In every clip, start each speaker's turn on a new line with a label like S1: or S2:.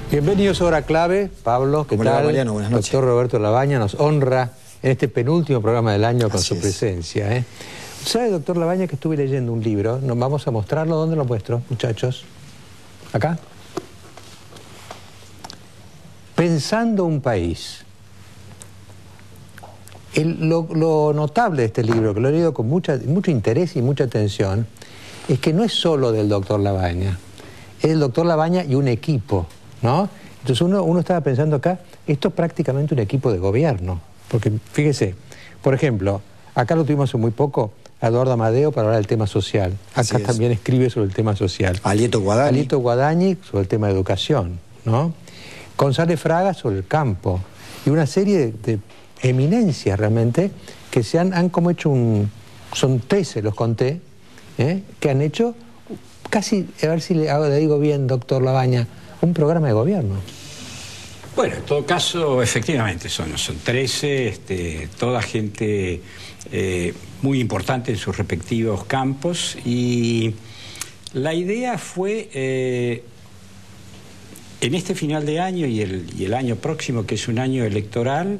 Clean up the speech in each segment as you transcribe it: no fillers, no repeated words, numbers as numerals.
S1: Bienvenidos a Hora Clave. Pablo, ¿qué tal?
S2: Mariano, buenas noches.
S1: Doctor Roberto Labaña nos honra en este penúltimo programa del año con
S2: Así
S1: su presencia. ¿Sabe, doctor Labaña, que estuve leyendo un libro? Nos vamos a mostrarlo. ¿Dónde lo muestro, muchachos? ¿Acá? Pensando un país. Lo notable de este libro, que lo he leído con mucho interés y mucha atención, es que no es solo del doctor Labaña. Es el doctor Labaña y un equipo, ¿no? Entonces uno estaba pensando acá, esto es prácticamente un equipo de gobierno. Porque, fíjese, por ejemplo, acá lo tuvimos hace muy poco, a Eduardo Amadeo para hablar del tema social. Acá también escribe sobre el tema social.
S2: Alieto Guadañi.
S1: Alieto Guadañi sobre el tema de educación, ¿no? González Fraga sobre el campo. Y una serie de eminencias realmente que se han como hecho son 13, los conté, que han hecho casi, a ver si le digo bien, doctor Labaña, un programa de gobierno.
S3: Bueno, en todo caso, efectivamente, son 13, toda gente muy importante en sus respectivos campos, y la idea fue, en este final de año y el año próximo, que es un año electoral,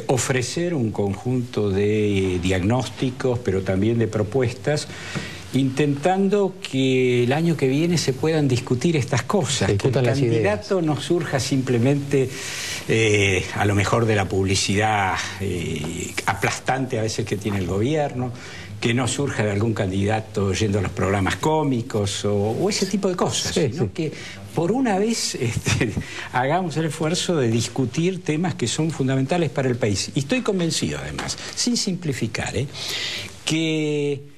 S3: ofrecer un conjunto de diagnósticos, pero también de propuestas, intentando que el año que viene se puedan discutir estas cosas, que el candidato no surja simplemente a lo mejor de la publicidad aplastante a veces que tiene el gobierno, que no surja de algún candidato yendo a los programas cómicos o ese tipo de cosas, sino que por una vez hagamos el esfuerzo de discutir temas que son fundamentales para el país. Y estoy convencido, además, sin simplificar, que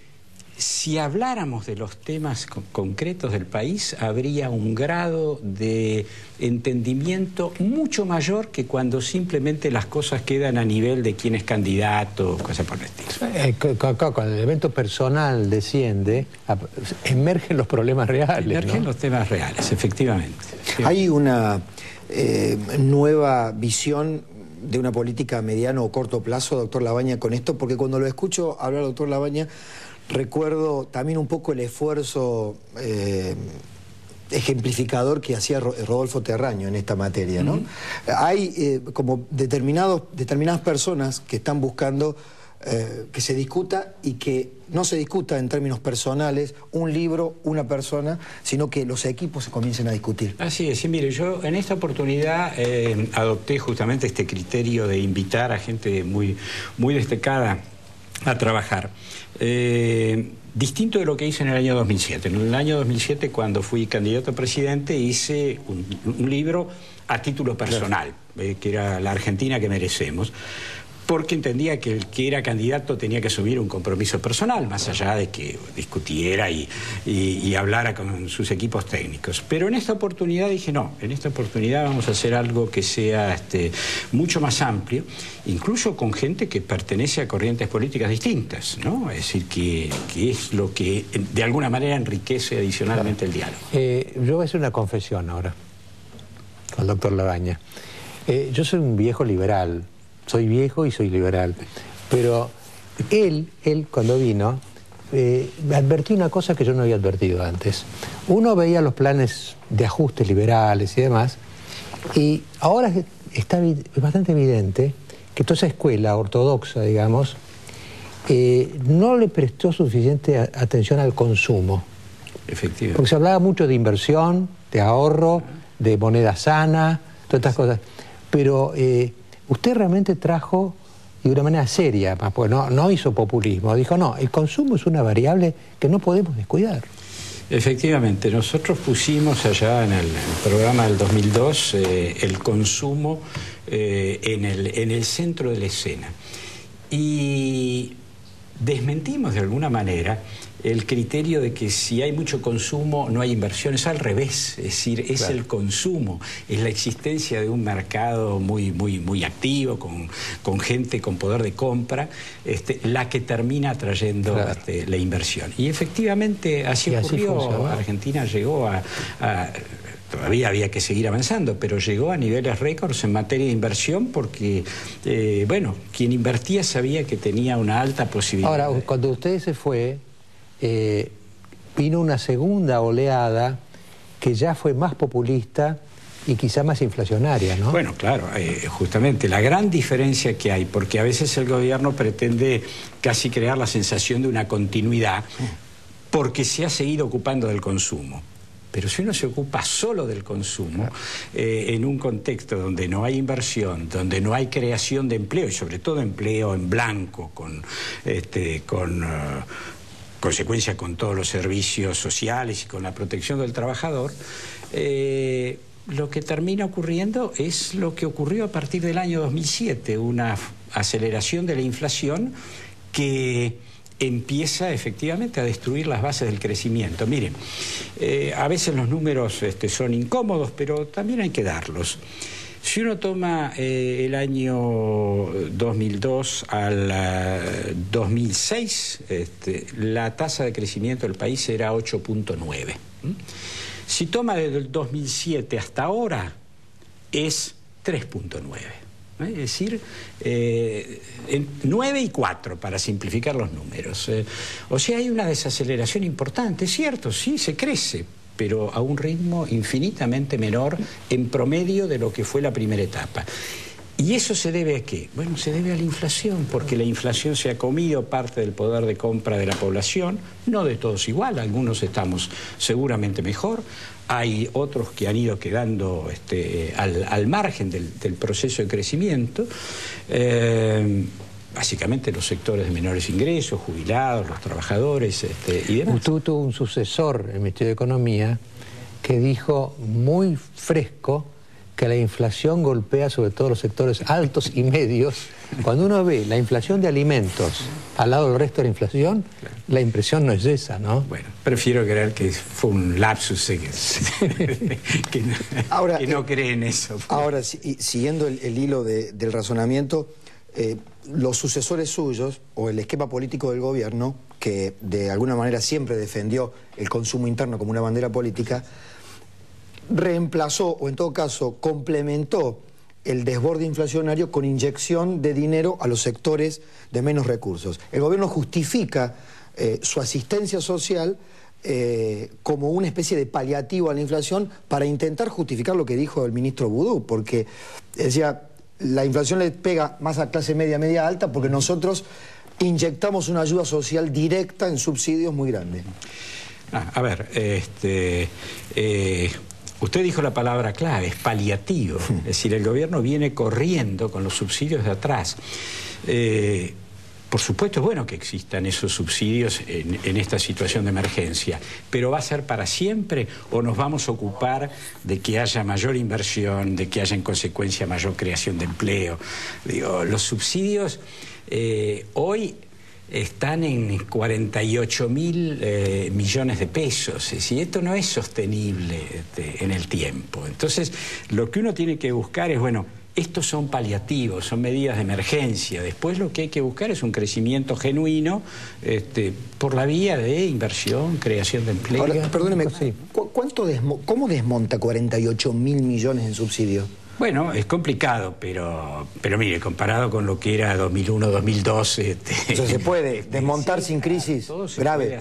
S3: si habláramos de los temas concretos del país, habría un grado de entendimiento mucho mayor que cuando simplemente las cosas quedan a nivel de quién es candidato, cosas por el estilo.
S1: Cuando el elemento personal desciende, emergen los problemas reales.
S3: Emergen los temas reales, efectivamente.
S2: Hay una nueva visión de una política a mediano o corto plazo, doctor Labaña, con esto, porque cuando lo escucho hablar, doctor Labaña, recuerdo también un poco el esfuerzo ejemplificador que hacía Rodolfo Terraño en esta materia, ¿no? Hay como determinadas personas que están buscando que se discuta y que no se discuta en términos personales, un libro, una persona, sino que los equipos se comiencen a discutir.
S3: Así es, sí, mire, yo en esta oportunidad adopté justamente este criterio de invitar a gente muy destacada a trabajar. Distinto de lo que hice en el año 2007. En el año 2007, cuando fui candidato a presidente, hice un libro a título personal, que era La Argentina que merecemos, porque entendía que el que era candidato tenía que asumir un compromiso personal, más allá de que discutiera y hablara con sus equipos técnicos. Pero en esta oportunidad dije, no, en esta oportunidad vamos a hacer algo que sea mucho más amplio, incluso con gente que pertenece a corrientes políticas distintas, ¿no? Es decir, que es lo que de alguna manera enriquece adicionalmente el diálogo.
S1: Yo voy a hacer una confesión ahora, con el doctor Labaña. Yo soy un viejo liberal. Soy viejo y soy liberal, pero él cuando vino, me advertí una cosa que yo no había advertido antes. Uno veía los planes de ajustes liberales y demás, y ahora es bastante evidente que toda esa escuela ortodoxa, digamos, no le prestó suficiente atención al consumo.
S3: Efectivamente.
S1: Porque se hablaba mucho de inversión, de ahorro, de moneda sana, todas estas cosas, pero usted realmente trajo de una manera seria, porque no hizo populismo, dijo, no, el consumo es una variable que no podemos descuidar.
S3: Efectivamente, nosotros pusimos allá en el programa del 2002 el consumo en el centro de la escena. Y desmentimos de alguna manera el criterio de que si hay mucho consumo no hay inversión. Es al revés, es decir, es el consumo, es la existencia de un mercado muy activo, con gente con poder de compra, la que termina atrayendo la inversión. Y efectivamente así ocurrió. Argentina llegó a todavía había que seguir avanzando, pero llegó a niveles récords en materia de inversión porque, bueno, quien invertía sabía que tenía una alta posibilidad.
S1: Ahora, cuando usted se fue, vino una segunda oleada que ya fue más populista y quizá más inflacionaria, ¿no?
S3: Bueno, claro, justamente la gran diferencia que hay, porque a veces el gobierno pretende casi crear la sensación de una continuidad, porque se ha seguido ocupando del consumo. Pero si uno se ocupa solo del consumo, en un contexto donde no hay inversión, donde no hay creación de empleo, y sobre todo empleo en blanco, con consecuencia con todos los servicios sociales y con la protección del trabajador, lo que termina ocurriendo es lo que ocurrió a partir del año 2007, una aceleración de la inflación que empieza efectivamente a destruir las bases del crecimiento. Miren, a veces los números son incómodos, pero también hay que darlos. Si uno toma el año 2002 al 2006, la tasa de crecimiento del país era 8.9. Si toma desde el 2007 hasta ahora, es 3.9. Es decir, 9 y 4, para simplificar los números. O sea, hay una desaceleración importante, es cierto, sí, se crece, pero a un ritmo infinitamente menor en promedio de lo que fue la primera etapa. ¿Y eso se debe a qué? Bueno, se debe a la inflación, porque la inflación se ha comido parte del poder de compra de la población, no de todos igual, algunos estamos seguramente mejor, hay otros que han ido quedando al margen del proceso de crecimiento, básicamente los sectores de menores ingresos, jubilados, los trabajadores y demás.
S1: Tuvo un sucesor en el Ministerio de Economía que dijo muy fresco que la inflación golpea sobre todo los sectores altos y medios. Cuando uno ve la inflación de alimentos al lado del resto de la inflación, la impresión no es esa, ¿no?
S3: Bueno, prefiero creer que fue un lapsus que no cree en eso.
S2: Ahora, siguiendo el hilo del razonamiento, los sucesores suyos, o el esquema político del gobierno, que de alguna manera siempre defendió el consumo interno como una bandera política, reemplazó, o en todo caso complementó, el desborde inflacionario con inyección de dinero a los sectores de menos recursos. El gobierno justifica su asistencia social como una especie de paliativo a la inflación para intentar justificar lo que dijo el ministro Boudou, porque decía, la inflación le pega más a clase media, media alta, porque nosotros inyectamos una ayuda social directa en subsidios muy grande.
S3: A ver, usted dijo la palabra clave, es paliativo. Es decir, el gobierno viene corriendo con los subsidios de atrás. Por supuesto es bueno que existan esos subsidios en esta situación de emergencia, pero ¿va a ser para siempre o nos vamos a ocupar de que haya mayor inversión, de que haya en consecuencia mayor creación de empleo? Digo, los subsidios hoy están en 48.000 millones de pesos. Es decir, esto no es sostenible en el tiempo. Entonces, lo que uno tiene que buscar es, bueno, estos son paliativos, son medidas de emergencia. Después lo que hay que buscar es un crecimiento genuino por la vía de inversión, creación de empleo.
S2: Ahora, perdóneme, ¿cómo desmonta 48.000 millones en subsidios?
S3: Bueno, es complicado, pero mire, comparado con lo que era 2001, 2002...
S2: Entonces se puede desmontar sin crisis grave.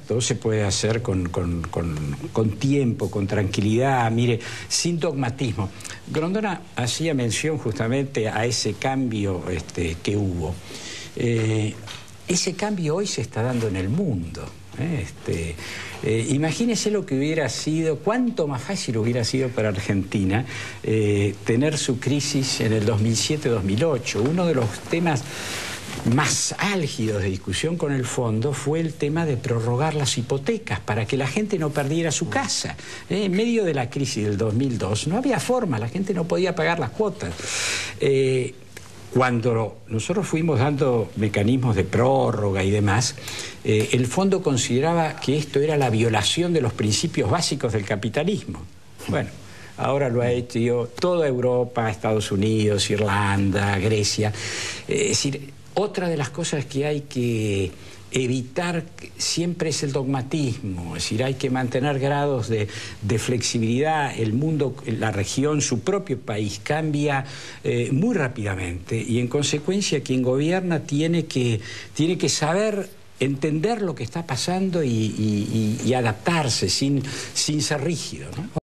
S3: Todo se puede hacer con tiempo, con tranquilidad, mire, sin dogmatismo. Grondona hacía mención justamente a ese cambio que hubo. Ese cambio hoy se está dando en el mundo. Imagínese lo que hubiera sido, cuánto más fácil hubiera sido para Argentina tener su crisis en el 2007-2008. Uno de los temas más álgidos de discusión con el fondo fue el tema de prorrogar las hipotecas para que la gente no perdiera su casa. En medio de la crisis del 2002 no había forma, la gente no podía pagar las cuotas. Cuando nosotros fuimos dando mecanismos de prórroga y demás, el fondo consideraba que esto era la violación de los principios básicos del capitalismo. Bueno, ahora lo ha hecho toda Europa, Estados Unidos, Irlanda, Grecia. Es decir, otra de las cosas que hay que evitar siempre es el dogmatismo, es decir, hay que mantener grados de flexibilidad. El mundo, la región, su propio país cambia muy rápidamente y en consecuencia quien gobierna tiene que saber entender lo que está pasando y adaptarse sin ser rígido, ¿no?